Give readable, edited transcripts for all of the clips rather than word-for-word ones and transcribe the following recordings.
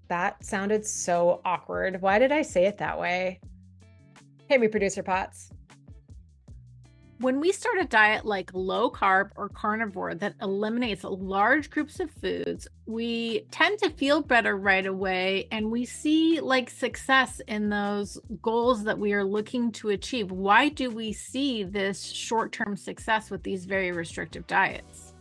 That sounded so awkward. Why did I say it that way? Hit me, producer Potts. When we start a diet like low carb or carnivore that eliminates large groups of foods, we tend to feel better right away and we see like success in those goals that we are looking to achieve. Why do we see this short term success with these very restrictive diets?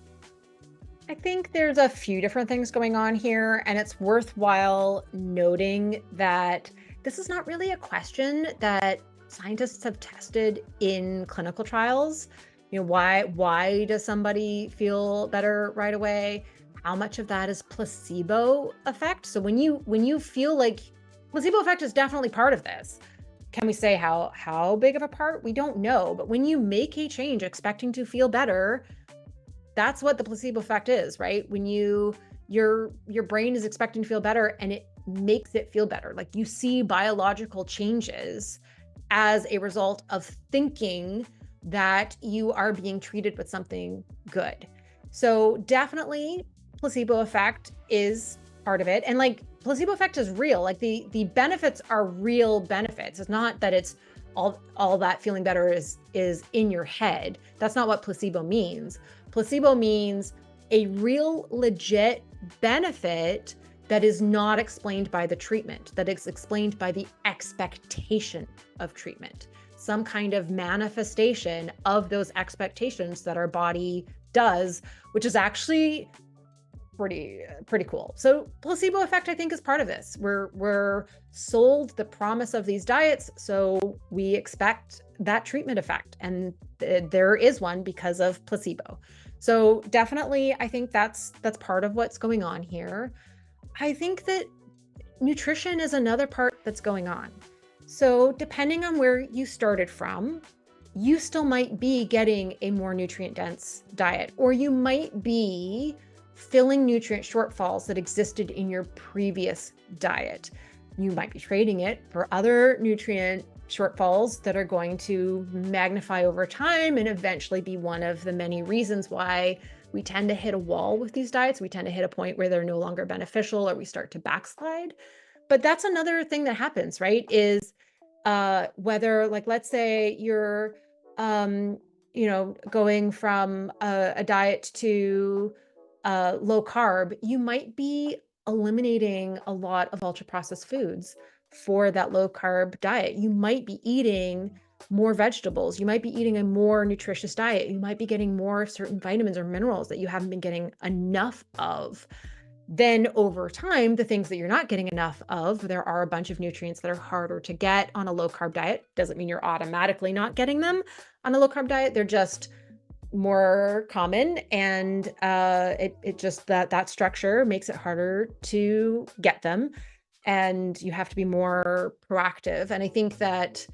I think there's a few different things going on here, and it's worthwhile noting that this is not really a question that scientists have tested in clinical trials. Why does somebody feel better right away? How much of that is placebo effect? So when you feel like placebo effect is definitely part of this. Can we say how big of a part? We don't know, but when you make a change expecting to feel better, that's what the placebo effect is, right? When your brain is expecting to feel better and it makes it feel better. Like you see biological changes as a result of thinking that you are being treated with something good. So definitely placebo effect is part of it. And like placebo effect is real. Like the benefits are real benefits. It's not that it's all that feeling better is in your head. That's not what placebo means. Placebo means a real legit benefit that is not explained by the treatment, that is explained by the expectation of treatment, some kind of manifestation of those expectations that our body does, which is actually pretty cool. So placebo effect, I think, is part of this. We're sold the promise of these diets, so we expect that treatment effect, and there is one because of placebo. So definitely, I think that's part of what's going on here. I think that nutrition is another part that's going on. So depending on where you started from, you still might be getting a more nutrient dense diet, or you might be filling nutrient shortfalls that existed in your previous diet. You might be trading it for other nutrient shortfalls that are going to magnify over time and eventually be one of the many reasons why we tend to hit a wall with these diets. We tend to hit a point where they're no longer beneficial or we start to backslide. But that's another thing that happens, right? Is whether, like, let's say you're going from a diet to low carb, you might be eliminating a lot of ultra processed foods for that low carb diet. You might be eating more vegetables. You might be eating a more nutritious diet. You might be getting more certain vitamins or minerals that you haven't been getting enough of. Then over time, the things that you're not getting enough of, there are a bunch of nutrients that are harder to get on a low carb diet. Doesn't mean you're automatically not getting them on a low carb diet. They're just more common, and it just that structure makes it harder to get them, and you have to be more proactive. And I think that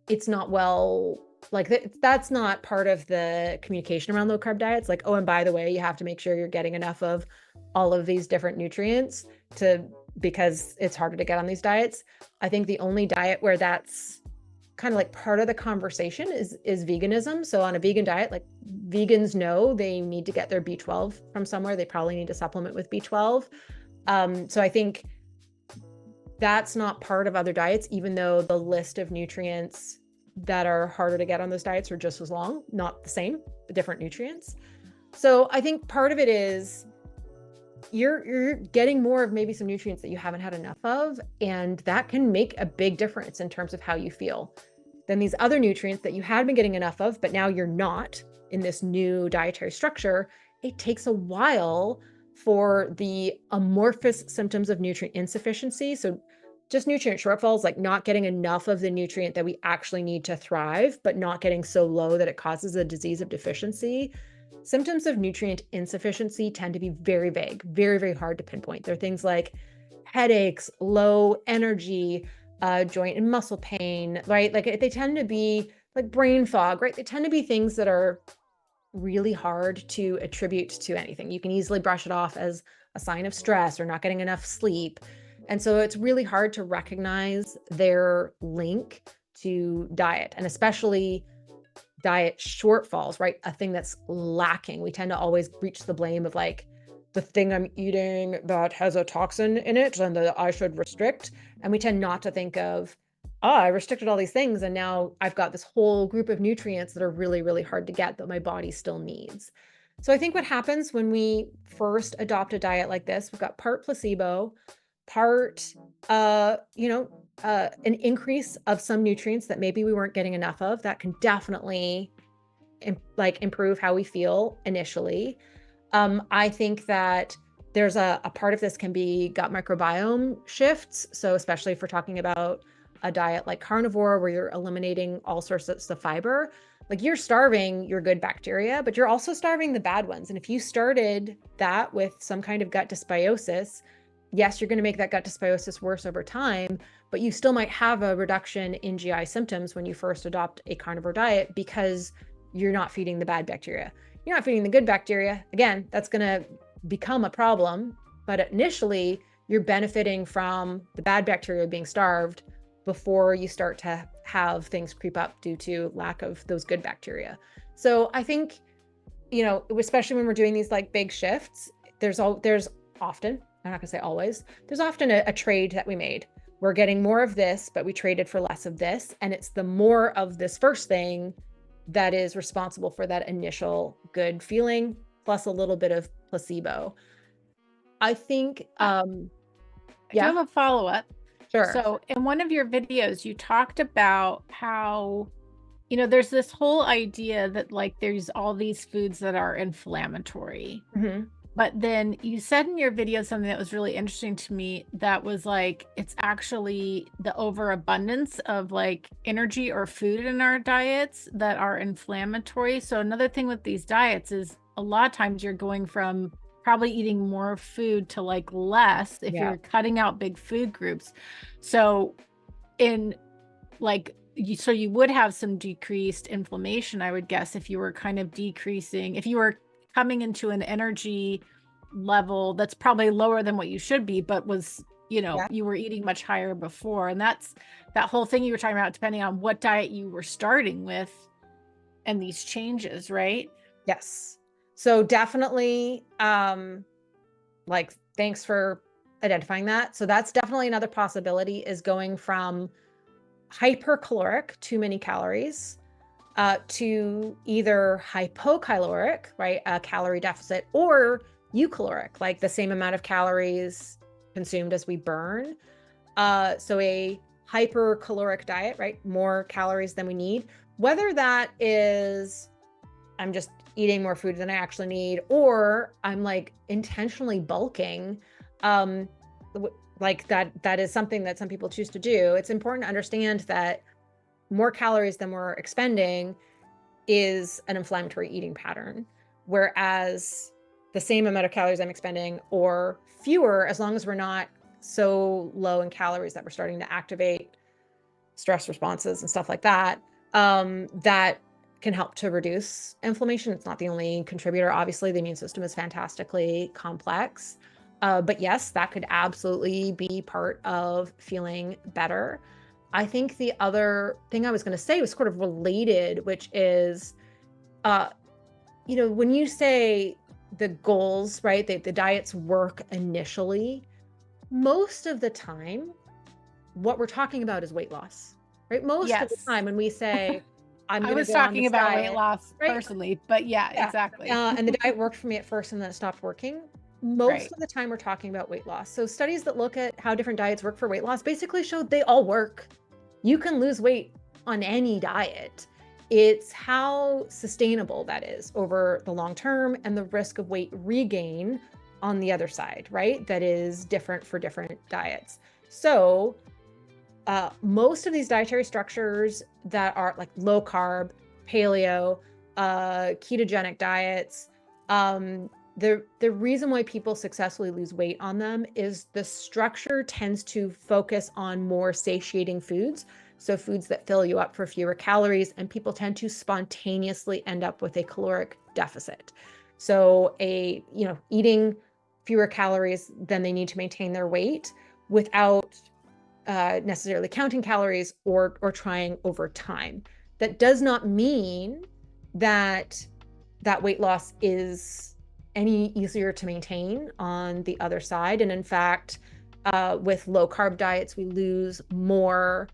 it's not well, like that's not part of the communication around low carb diets. Like, oh, and by the way, you have to make sure you're getting enough of all of these different nutrients because it's harder to get on these diets. I think the only diet where that's kind of like part of the conversation is veganism. So on a vegan diet, like vegans know they need to get their B12 from somewhere. They probably need to supplement with B12. So I think that's not part of other diets, even though the list of nutrients that are harder to get on those diets are just as long, not the same, but different nutrients. So I think part of it is you're getting more of maybe some nutrients that you haven't had enough of, and that can make a big difference in terms of how you feel. Then these other nutrients that you had been getting enough of, but now you're not in this new dietary structure, it takes a while for the amorphous symptoms of nutrient insufficiency. So just nutrient shortfalls, like not getting enough of the nutrient that we actually need to thrive, but not getting so low that it causes a disease of deficiency. Symptoms of nutrient insufficiency tend to be very vague, very, very hard to pinpoint. They're things like headaches, low energy, joint and muscle pain, right? Like they tend to be like brain fog, right? They tend to be things that are really hard to attribute to anything. You can easily brush it off as a sign of stress or not getting enough sleep. And so it's really hard to recognize their link to diet, and especially diet shortfalls, right? A thing that's lacking. We tend to always reach the blame of like the thing I'm eating that has a toxin in it and that I should restrict. And we tend not to think of, oh, I restricted all these things and now I've got this whole group of nutrients that are really, really hard to get that my body still needs. So I think what happens when we first adopt a diet like this, we've got part placebo, part, an increase of some nutrients that maybe we weren't getting enough of. That can definitely improve how we feel initially. I think that there's a part of this can be gut microbiome shifts. So especially if we're talking about a diet like carnivore, where you're eliminating all sorts of fiber, like you're starving your good bacteria, but you're also starving the bad ones. And if you started that with some kind of gut dysbiosis, yes, you're going to make that gut dysbiosis worse over time, but you still might have a reduction in GI symptoms when you first adopt a carnivore diet because you're not feeding the bad bacteria. You're not feeding the good bacteria. Again, that's going to become a problem, but initially you're benefiting from the bad bacteria being starved before you start to have things creep up due to lack of those good bacteria. So I think, especially when we're doing these like big shifts, there's often, I'm not gonna say always, there's often a trade that we made. We're getting more of this, but we traded for less of this. And it's the more of this first thing that is responsible for that initial good feeling, plus a little bit of placebo. I think, I do yeah, have a follow-up. sure. So in one of your videos, you talked about how, there's this whole idea that like there's all these foods that are inflammatory. Mhm. But then you said in your video something that was really interesting to me that was like, it's actually the overabundance of like energy or food in our diets that are inflammatory. So another thing with these diets is a lot of times you're going from probably eating more food to like less if Yeah. you're cutting out big food groups. So in like, so you would have some decreased inflammation, I would guess, if you were kind of decreasing, if you were coming into an energy level that's probably lower than what you should be, but was, Yeah. you were eating much higher before. And that's that whole thing you were talking about, depending on what diet you were starting with and these changes, right? Yes. So definitely, thanks for identifying that. So that's definitely another possibility, is going from hypercaloric, too many calories, to either hypocaloric, right, a calorie deficit, or eucaloric, like the same amount of calories consumed as we burn. So a hypercaloric diet, right, more calories than we need. Whether that is I'm just eating more food than I actually need, or I'm like intentionally bulking, um, like that is something that some people choose to do. It's important to understand that more calories than we're expending is an inflammatory eating pattern. Whereas the same amount of calories I'm expending or fewer, as long as we're not so low in calories that we're starting to activate stress responses and stuff like that, that can help to reduce inflammation. It's not the only contributor. Obviously, the immune system is fantastically complex. But yes, that could absolutely be part of feeling better. I think the other thing I was going to say was sort of related, which is, uh, when you say the goals, right, the diets work initially, most of the time, what we're talking about is weight loss, right? Most of the Yes. time when we say, I'm I going to was go on talking this about weight diet, loss right? personally, but yeah, Yeah. exactly. And the diet worked for me at first and then it stopped working. Most Right. of the time we're talking about weight loss. So studies that look at how different diets work for weight loss basically show they all work. You can lose weight on any diet. It's how sustainable that is over the long term and the risk of weight regain on the other side, right? That is different for different diets. So most of these dietary structures that are like low carb, paleo, ketogenic diets, the reason why people successfully lose weight on them is the structure tends to focus on more satiating foods. So foods that fill you up for fewer calories, and people tend to spontaneously end up with a caloric deficit. So eating fewer calories than they need to maintain their weight without necessarily counting calories or trying over time. That does not mean that weight loss is any easier to maintain on the other side. And in fact, with low carb diets, we lose more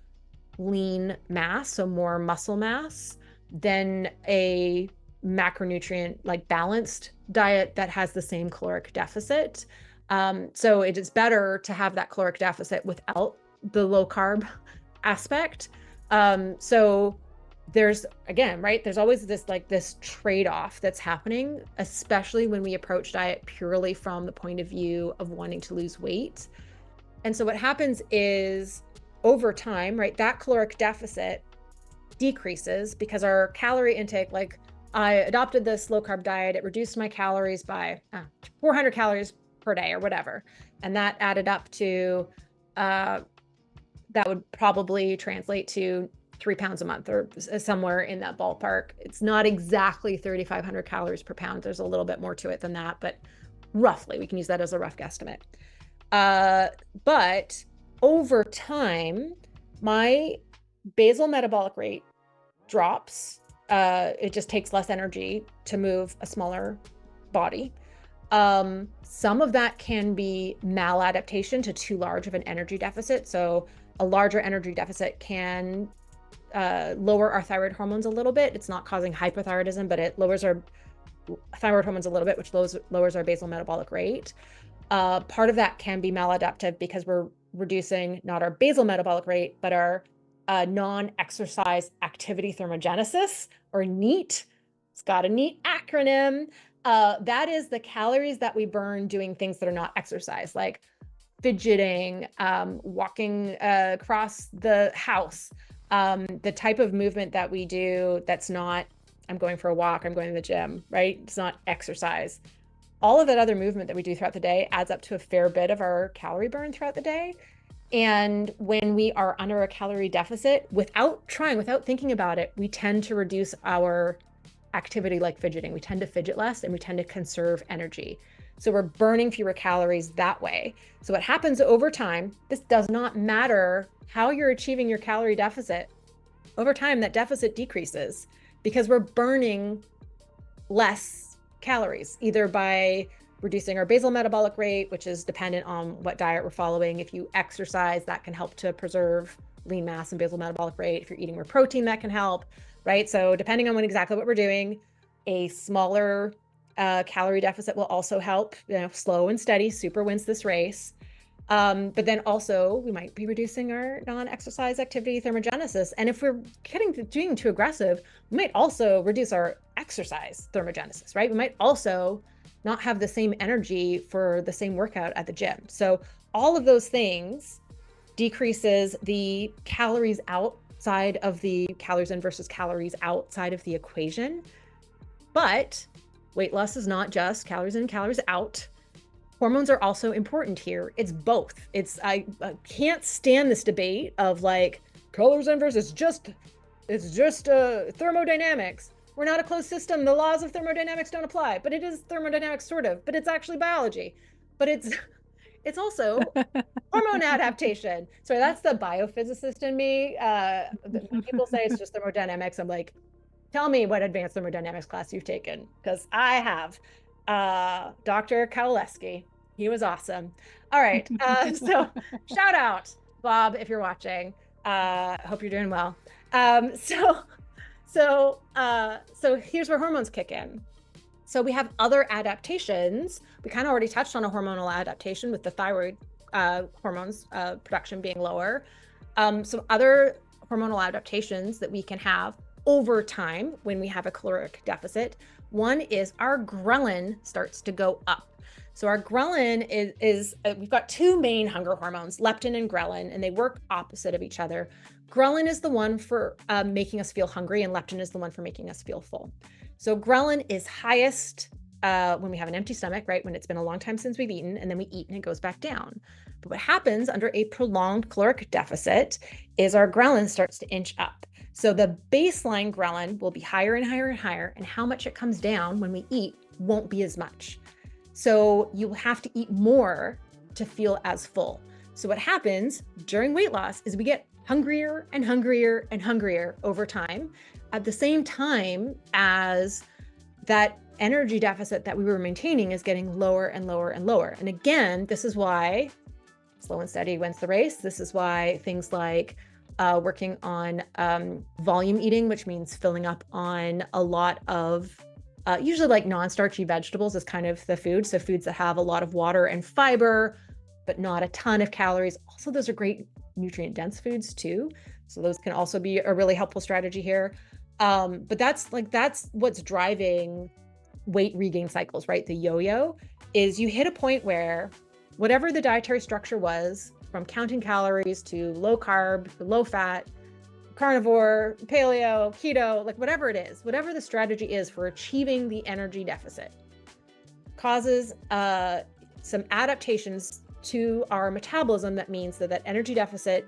lean mass, so more muscle mass, than a macronutrient like balanced diet that has the same caloric deficit. So it is better to have that caloric deficit without the low carb aspect. So there's, again, right, there's always this trade-off that's happening, especially when we approach diet purely from the point of view of wanting to lose weight. And so what happens is over time, right, that caloric deficit decreases because our calorie intake, like I adopted this low carb diet, it reduced my calories by 400 calories per day or whatever. And that added up to, that would probably translate to 3 pounds a month or somewhere in that ballpark. It's not exactly 3,500 calories per pound. There's a little bit more to it than that, but roughly we can use that as a rough guesstimate. But over time, my basal metabolic rate drops. It just takes less energy to move a smaller body. Some of that can be maladaptation to too large of an energy deficit. So a larger energy deficit can lower our thyroid hormones a little bit. It's not causing hypothyroidism, but it lowers our thyroid hormones a little bit, which lowers our basal metabolic rate. Part of that can be maladaptive because we're reducing not our basal metabolic rate, but our non-exercise activity thermogenesis, or NEAT. It's got a neat acronym. That is the calories that we burn doing things that are not exercise, like fidgeting, walking across the house, the type of movement that we do that's not, I'm going for a walk, I'm going to the gym, right? It's not exercise. All of that other movement that we do throughout the day adds up to a fair bit of our calorie burn throughout the day. And when we are under a calorie deficit, without thinking about it, we tend to reduce our activity like fidgeting. We tend to fidget less and we tend to conserve energy. So we're burning fewer calories that way. So what happens over time, this does not matter how you're achieving your calorie deficit. Over time, that deficit decreases because we're burning less calories, either by reducing our basal metabolic rate, which is dependent on what diet we're following. If you exercise, that can help to preserve lean mass and basal metabolic rate. If you're eating more protein, that can help, right? So depending on exactly what we're doing, a smaller calorie deficit will also help. Slow and steady super wins this race. But then also we might be reducing our non-exercise activity thermogenesis. And if we're doing too aggressive, we might also reduce our exercise thermogenesis, right? We might also not have the same energy for the same workout at the gym. So all of those things decreases the calories outside of the calories in versus calories outside of the equation. But weight loss is not just calories in, calories out. Hormones are also important here. It's both. I can't stand this debate of like calories in versus it's just thermodynamics. We're not a closed system. The laws of thermodynamics don't apply, but it is thermodynamics sort of, but it's actually biology. But it's also hormone adaptation. So that's the biophysicist in me. When people say it's just thermodynamics, I'm like, tell me what advanced thermodynamics class you've taken, because I have. Dr. Kowaleski. He was awesome. All right. So shout out, Bob, if you're watching. Hope you're doing well. So here's where hormones kick in. So we have other adaptations. We kind of already touched on a hormonal adaptation with the thyroid hormones production being lower. Some other hormonal adaptations that we can have over time when we have a caloric deficit. One is our ghrelin starts to go up. So our ghrelin is we've got two main hunger hormones, leptin and ghrelin, and they work opposite of each other. Ghrelin is the one for making us feel hungry, and leptin is the one for making us feel full. So ghrelin is highest when we have an empty stomach, right? When it's been a long time since we've eaten, and then we eat and it goes back down. But what happens under a prolonged caloric deficit is our ghrelin starts to inch up. So the baseline ghrelin will be higher and higher and higher, and how much it comes down when we eat won't be as much. So you'll have to eat more to feel as full. So what happens during weight loss is we get hungrier and hungrier and hungrier over time, at the same time as that energy deficit that we were maintaining is getting lower and lower and lower. And again, this is why slow and steady wins the race. This is why things like working on volume eating, which means filling up on a lot of usually like non-starchy vegetables is kind of the food. So foods that have a lot of water and fiber, but not a ton of calories. Also, those are great nutrient dense foods too. So those can also be a really helpful strategy here. But that's what's driving weight regain cycles, right? The yo-yo is you hit a point where whatever the dietary structure was, from counting calories to low carb, low fat, carnivore, paleo, keto, like whatever it is, whatever the strategy is for achieving the energy deficit, causes some adaptations to our metabolism. That means that that energy deficit,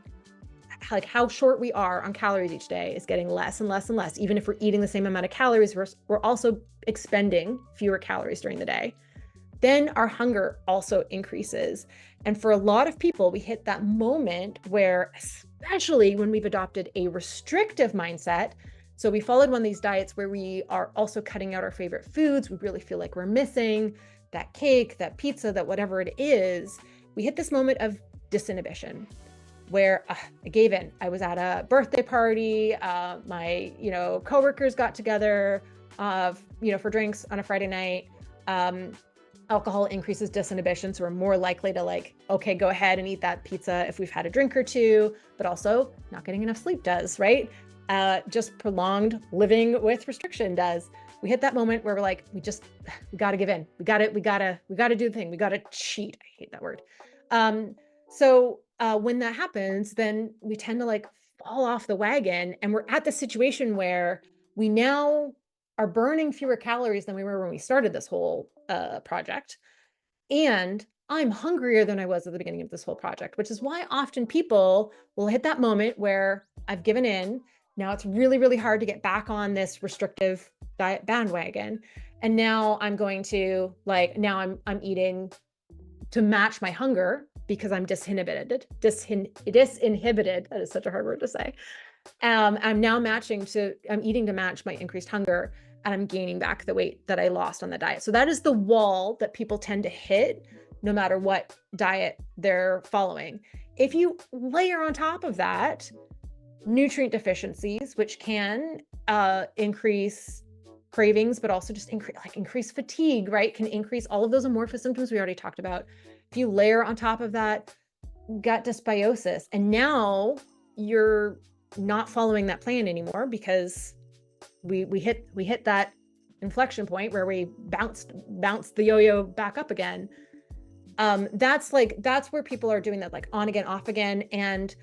like how short we are on calories each day, is getting less and less and less. Even if we're eating the same amount of calories, we're also expending fewer calories during the day. Then our hunger also increases. And for a lot of people, we hit that moment where, especially when we've adopted a restrictive mindset, so we followed one of these diets where we are also cutting out our favorite foods, we really feel like we're missing that cake, that pizza, that whatever it is, we hit this moment of disinhibition where I gave in. I was at a birthday party, my coworkers got together for drinks on a Friday night. Alcohol increases disinhibition, so we're more likely to okay, go ahead and eat that pizza if we've had a drink or two, but also not getting enough sleep does, right? Just prolonged living with restriction does. We hit that moment where we're like, we got to give in. We got to do the thing. We got to cheat. I hate that word. So when that happens, then we tend to fall off the wagon, and we're at the situation where we now are burning fewer calories than we were when we started this whole project. And I'm hungrier than I was at the beginning of this whole project, which is why often people will hit that moment where I've given in. Now it's really, really hard to get back on this restrictive diet bandwagon. And now I'm going to I'm eating to match my hunger because I'm disinhibited. Disinhibited. That is such a hard word to say. I'm eating to match my increased hunger, and I'm gaining back the weight that I lost on the diet. So that is the wall that people tend to hit no matter what diet they're following. If you layer on top of that nutrient deficiencies, which can increase cravings, but also just increase fatigue, right? Can increase all of those amorphous symptoms we already talked about. If you layer on top of that gut dysbiosis, and now you're not following that plan anymore because we hit that inflection point where we bounced the yo-yo back up again. That's where people are doing that on again, off again, and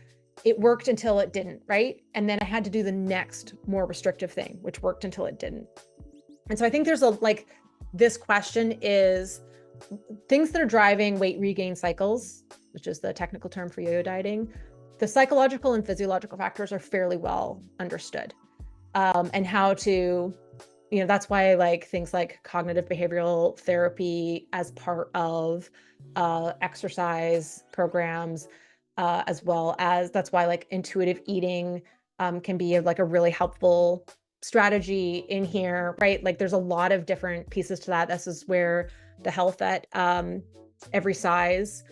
it worked until it didn't, right? And then I had to do the next more restrictive thing, which worked until it didn't. And so I think there's this question is things that are driving weight regain cycles, which is the technical term for yo-yo dieting. The psychological and physiological factors are fairly well understood, and how to, that's why things like cognitive behavioral therapy as part of exercise programs, as well as that's why intuitive eating can be a really helpful strategy in here, right? There's a lot of different pieces to that. This is where the Health at Every Size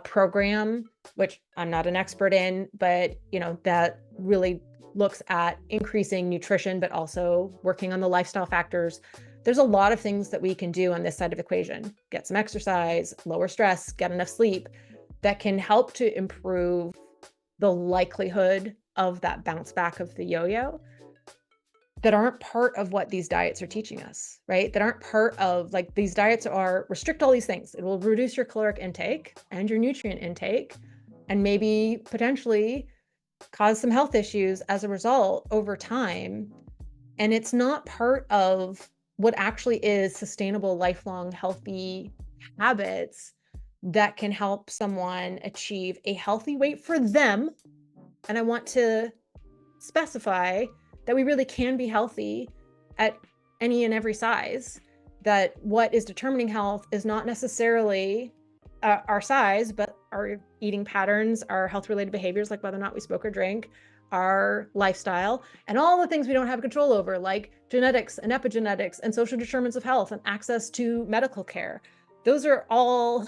program, which I'm not an expert in, but that really looks at increasing nutrition, but also working on the lifestyle factors. There's a lot of things that we can do on this side of the equation. Get some exercise, lower stress, get enough sleep, that can help to improve the likelihood of that bounce back of the yo-yo, that aren't part of what these diets are teaching us, right? That aren't part of these diets are restrict all these things. It will reduce your caloric intake and your nutrient intake, and maybe potentially cause some health issues as a result over time. And it's not part of what actually is sustainable, lifelong, healthy habits that can help someone achieve a healthy weight for them. And I want to specify that we really can be healthy at any and every size, that what is determining health is not necessarily our size, but our eating patterns, our health-related behaviors, like whether or not we smoke or drink, our lifestyle, and all the things we don't have control over, like genetics and epigenetics and social determinants of health and access to medical care. Those are all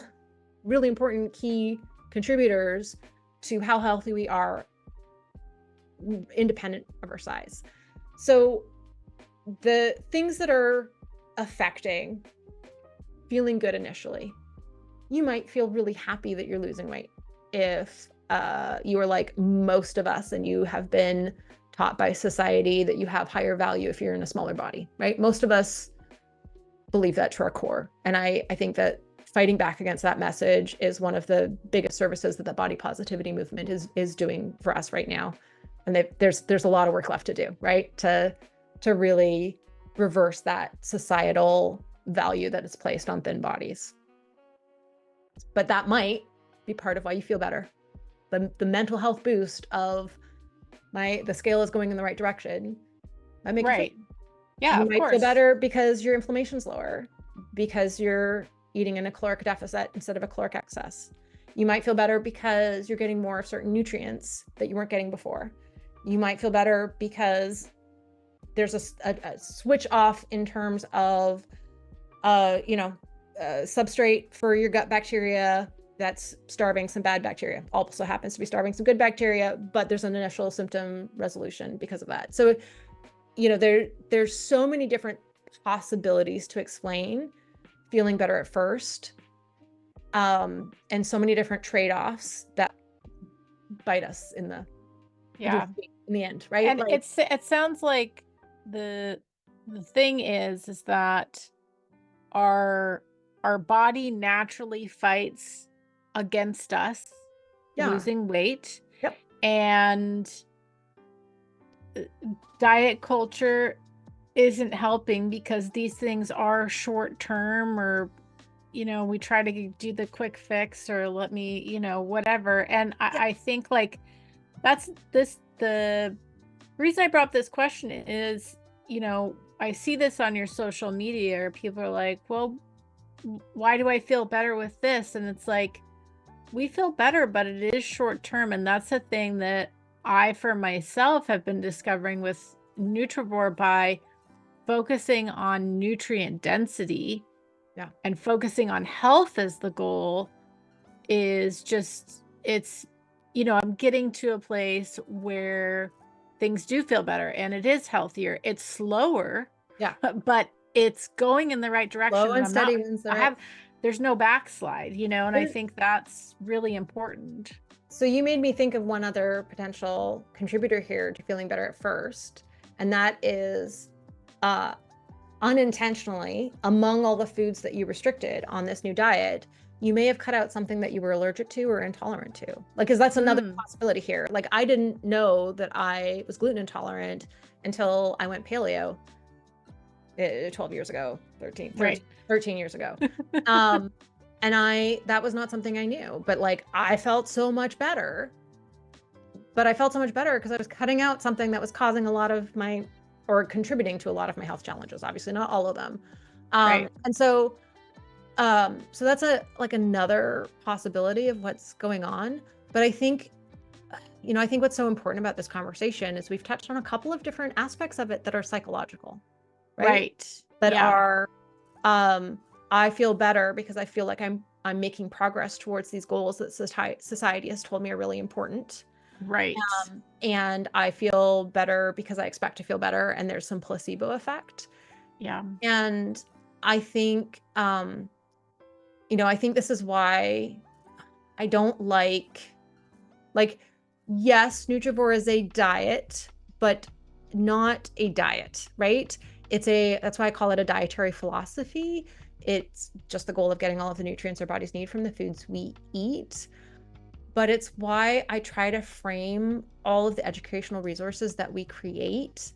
really important key contributors to how healthy we are, independent of our size. So the things that are affecting feeling good initially, you might feel really happy that you're losing weight if you are like most of us and you have been taught by society that you have higher value if you're in a smaller body, right? Most of us believe that to our core. And I think that fighting back against that message is one of the biggest services that the body positivity movement is doing for us right now. And there's a lot of work left to do, right? To really reverse that societal value that is placed on thin bodies. But that might be part of why you feel better. The mental health boost of the scale is going in the right direction might make you Right. feel, Yeah, you of might feel course. better because your inflammation's lower, because you're eating in a caloric deficit instead of a caloric excess. You might feel better because you're getting more of certain nutrients that you weren't getting before. You might feel better because there's a switch off in terms of substrate for your gut bacteria that's starving some bad bacteria. Also happens to be starving some good bacteria, but there's an initial symptom resolution because of that. So, there's so many different possibilities to explain feeling better at first, and so many different trade-offs that bite us in the end, right? And it sounds like the thing is that our body naturally fights against us Yeah. losing weight. Yep. And diet culture isn't helping because these things are short term, or we try to do the quick fix, or let me whatever. And I think like that's the reason I brought up this question is, I see this on your social media, or people are like, well, why do I feel better with this? And it's like, we feel better, but it is short term. And that's the thing that I, for myself, have been discovering with Nutrivore by focusing on nutrient density and focusing on health as the goal is just, I'm getting to a place where things do feel better and it is healthier. It's slower, but it's going in the right direction. Slow and steady wins the race. There's no backslide, and I think that's really important. So you made me think of one other potential contributor here to feeling better at first, and that is unintentionally, among all the foods that you restricted on this new diet, you may have cut out something that you were allergic to or intolerant to. Like, because that's another possibility here. Like, I didn't know that I was gluten intolerant until I went paleo 12 years ago, 13 years ago. And that was not something I knew, but like, I felt so much better. But I felt so much better because I was cutting out something that was causing a lot of or contributing to a lot of my health challenges. Obviously, not all of them. And so that's another possibility of what's going on. But I think, I think what's so important about this conversation is we've touched on a couple of different aspects of it that are psychological, right? That are, I feel better because I feel like I'm making progress towards these goals that society has told me are really important. Right. And I feel better because I expect to feel better, and there's some placebo effect. Yeah. And I think, I think this is why I don't like, yes, Nutrivore is a diet, but not a diet, right? That's why I call it a dietary philosophy. It's just the goal of getting all of the nutrients our bodies need from the foods we eat. But it's why I try to frame all of the educational resources that we create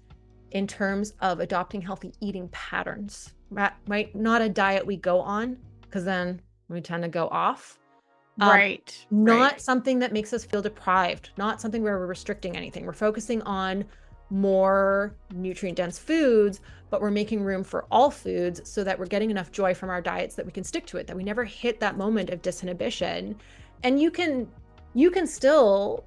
in terms of adopting healthy eating patterns, right? Not a diet we go on, because then we tend to go off. Not something that makes us feel deprived, not something where we're restricting anything. We're focusing on more nutrient dense foods, but we're making room for all foods so that we're getting enough joy from our diets that we can stick to it, that we never hit that moment of disinhibition. And you can still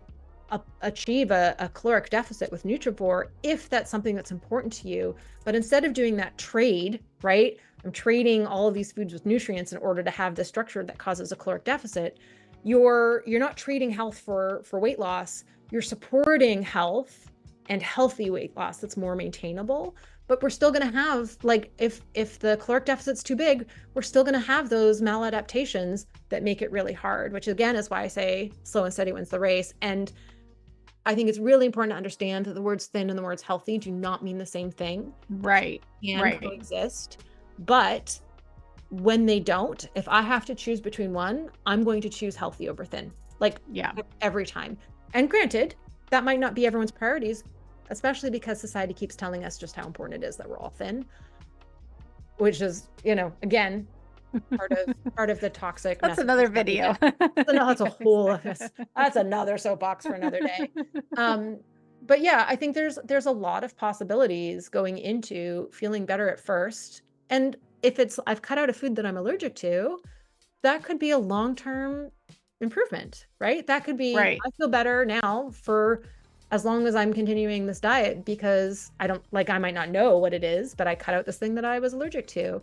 achieve a caloric deficit with nutrivore if that's something that's important to you. But instead of doing that trade, right? I'm trading all of these foods with nutrients in order to have this structure that causes a caloric deficit. You're not trading health for weight loss. You're supporting health and healthy weight loss that's more maintainable. But we're still going to have, like, if the caloric deficit's too big, we're still going to have those maladaptations that make it really hard, which again is why I say slow and steady wins the race. And I think it's really important to understand that the words thin and the words healthy do not mean the same thing. Right. And Right. coexist. But when they don't, if I have to choose between one, I'm going to choose healthy over thin, like Yeah. every time. And granted, that might not be everyone's priorities, especially because society keeps telling us just how important it is that we're all thin, which is, again, part of the toxic That's another video. that's a whole that's another soapbox for another day. But yeah, I think there's a lot of possibilities going into feeling better at first. And if it's I've cut out a food that I'm allergic to, that could be a long-term improvement, right? That could be Right. I feel better now for as long as I'm continuing this diet because I might not know what it is, but I cut out this thing that I was allergic to.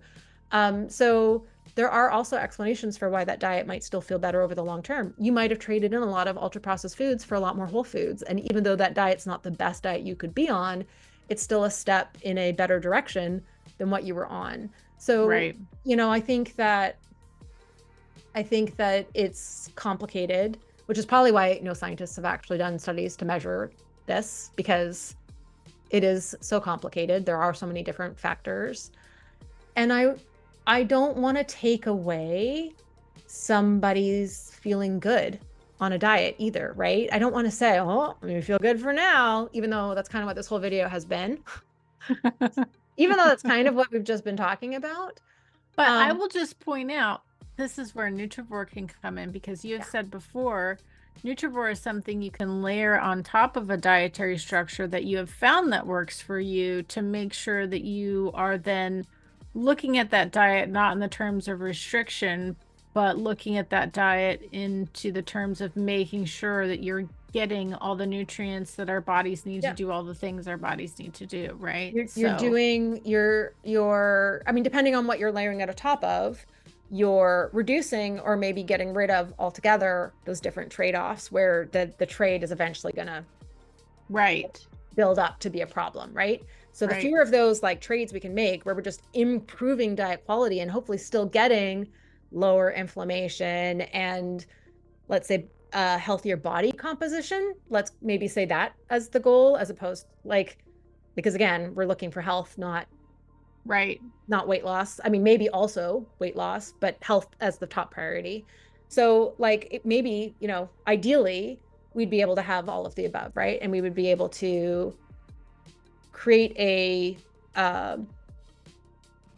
So there are also explanations for why that diet might still feel better over the long term. You might have traded in a lot of ultra processed foods for a lot more whole foods. And even though that diet's not the best diet you could be on, it's still a step in a better direction than what you were on. So, Right. I think that it's complicated, which is probably why scientists have actually done studies to measure this, because it is so complicated. There are so many different factors. And I don't want to take away somebody's feeling good on a diet either, right? I don't want to say, oh, you feel good for now, even though that's kind of what this whole video has been. Even though that's kind of what we've just been talking about. But I will just point out, this is where Nutrivore can come in, because you have said before, Nutrivore is something you can layer on top of a dietary structure that you have found that works for you, to make sure that you are then looking at that diet not in the terms of restriction, but looking at that diet into the terms of making sure that you're getting all the nutrients that our bodies need to do all the things our bodies need to do, right? You're doing your I mean, depending on what you're layering at a top of, you're reducing or maybe getting rid of altogether those different trade-offs where the trade is eventually gonna build up to be a problem, right? So the fewer of those like trades we can make where we're just improving diet quality and hopefully still getting lower inflammation and, let's say, healthier body composition. Let's maybe say that as the goal, as opposed because again, we're looking for health, not weight loss. I mean, maybe also weight loss, but health as the top priority. So maybe, ideally we'd be able to have all of the above, right? And we would be able to create a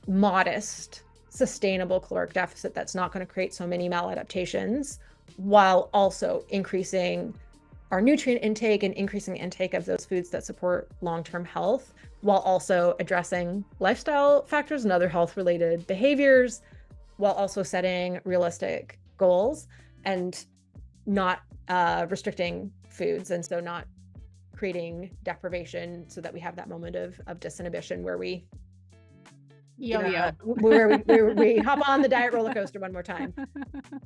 modest, sustainable caloric deficit that's not going to create so many maladaptations, while also increasing our nutrient intake and increasing the intake of those foods that support long-term health, while also addressing lifestyle factors and other health-related behaviors, while also setting realistic goals and not restricting foods, and so not creating deprivation, so that we have that moment of disinhibition where we where we hop on the diet roller coaster one more time.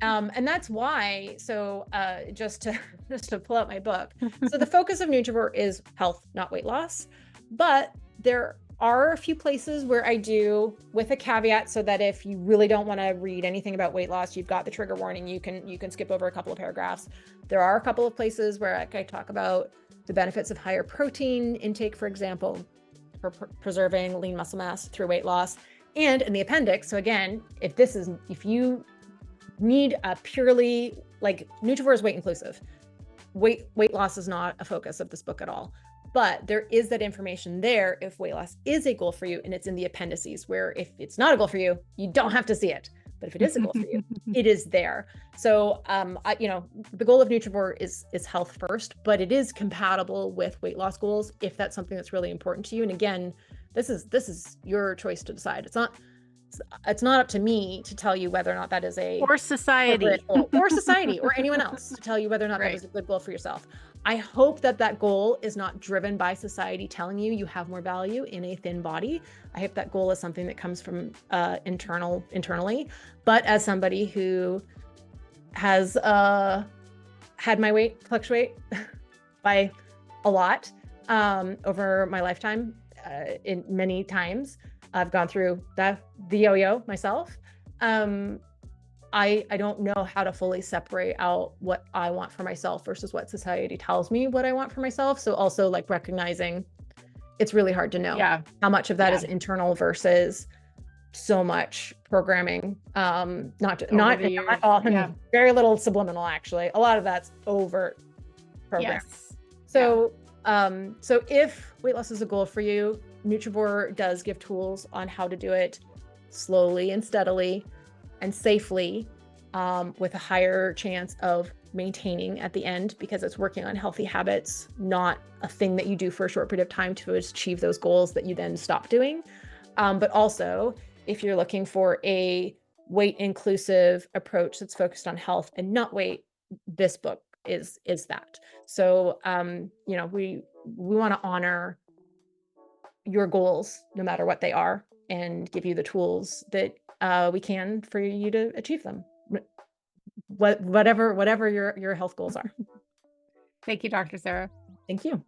And that's why, so just to pull out my book, so the focus of Nutrivore is health, not weight loss. But there are a few places where I do, with a caveat, so that if you really don't want to read anything about weight loss, you've got the trigger warning, you can skip over a couple of paragraphs. There are a couple of places where I talk about the benefits of higher protein intake, for example, for preserving lean muscle mass through weight loss. And in the appendix, so again, if you need a purely, Nutrivore is weight inclusive. Weight loss is not a focus of this book at all. But there is that information there if weight loss is a goal for you, and it's in the appendices, where if it's not a goal for you, you don't have to see it. But if it is a goal for you, it is there. So, the goal of Nutrivore is health first, but it is compatible with weight loss goals if that's something that's really important to you. And again, this is your choice to decide. It's not up to me to tell you whether or not that is a Or society. corporate goal, or society, or anyone else to tell you whether or not that Right. is a good goal for yourself. I hope that goal is not driven by society telling you you have more value in a thin body. I hope that goal is something that comes from internally. But as somebody who has had my weight fluctuate by a lot over my lifetime, in many times, I've gone through the yo-yo myself. I don't know how to fully separate out what I want for myself versus what society tells me what I want for myself. So also like recognizing it's really hard to know Yeah. how much of that Yeah. is internal versus so much programming. Not Over the years. all, Yeah. very little subliminal actually. A lot of that's overt program. Yes. So so if weight loss is a goal for you, Nutrivore does give tools on how to do it slowly and steadily and safely, with a higher chance of maintaining at the end, because it's working on healthy habits, not a thing that you do for a short period of time to achieve those goals that you then stop doing. But also, if you're looking for a weight inclusive approach that's focused on health and not weight, this book is that. So we want to honor your goals no matter what they are, and give you the tools that we can for you to achieve them, whatever your health goals are. Thank you, Dr. Sarah. Thank you.